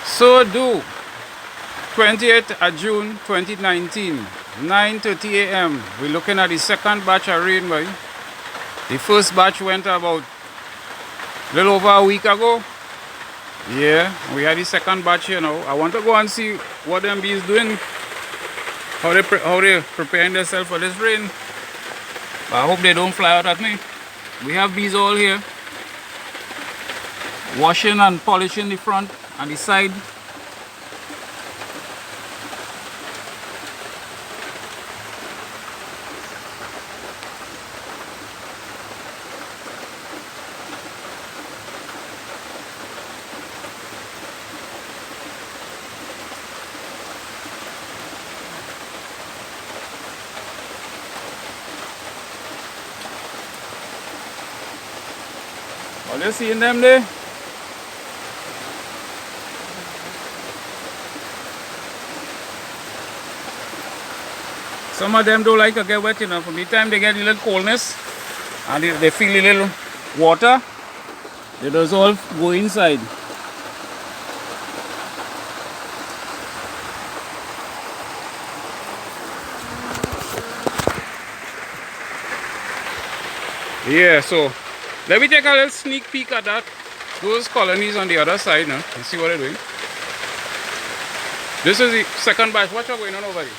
So do 28th of June 2019, 9:30 a.m. We're looking at the second batch of rain, boy. The first batch went about a little over a week ago. Yeah, we had the second batch here now. I want to go and see what them bees doing, how they preparing themselves for this rain. But I hope they don't fly out at me. We have bees all here, washing and polishing the front and the side. Are you seeing them there? Some of them don't like to get wet, you know. From the time they get a little coldness and they feel a little water, they just all go inside. Yeah, so let me take a little sneak peek at that. Those colonies on the other side now. You see what they're doing? This is the second batch. What's going on over there?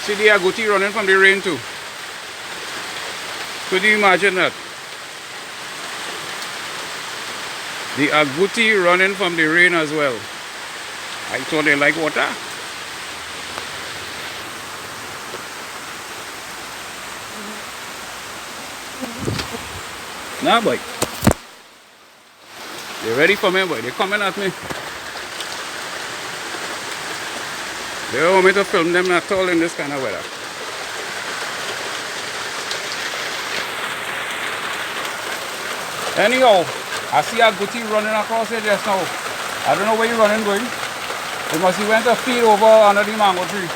See the agouti running from the rain too. Could you imagine that? The agouti running from the rain as well. I thought they like water. Nah, boy. They're ready for me, boy. They're coming at me. They don't want me to film them at all in this kind of weather. Anyhow, I see agouti running across here just now. I don't know where you're running going. It must have went to feed over under the mango tree.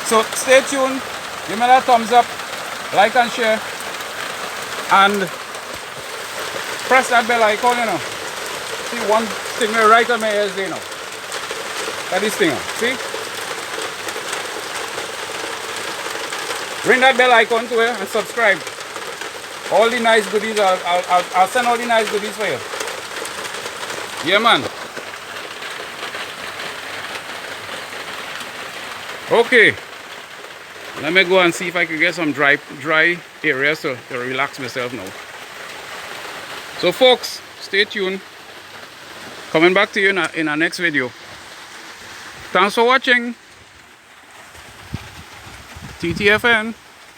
So stay tuned. Give me that thumbs up, like and share, and press that bell icon, you know. See one thing right on my ears there now. That is thing, see? Ring that bell icon to it and subscribe. All the nice goodies, I'll send all the nice goodies for you. Yeah, man. Okay. Let me go and see if I can get some dry areas to relax myself now. So folks, stay tuned. Coming back to you in our next video. Thanks for watching. TTFN.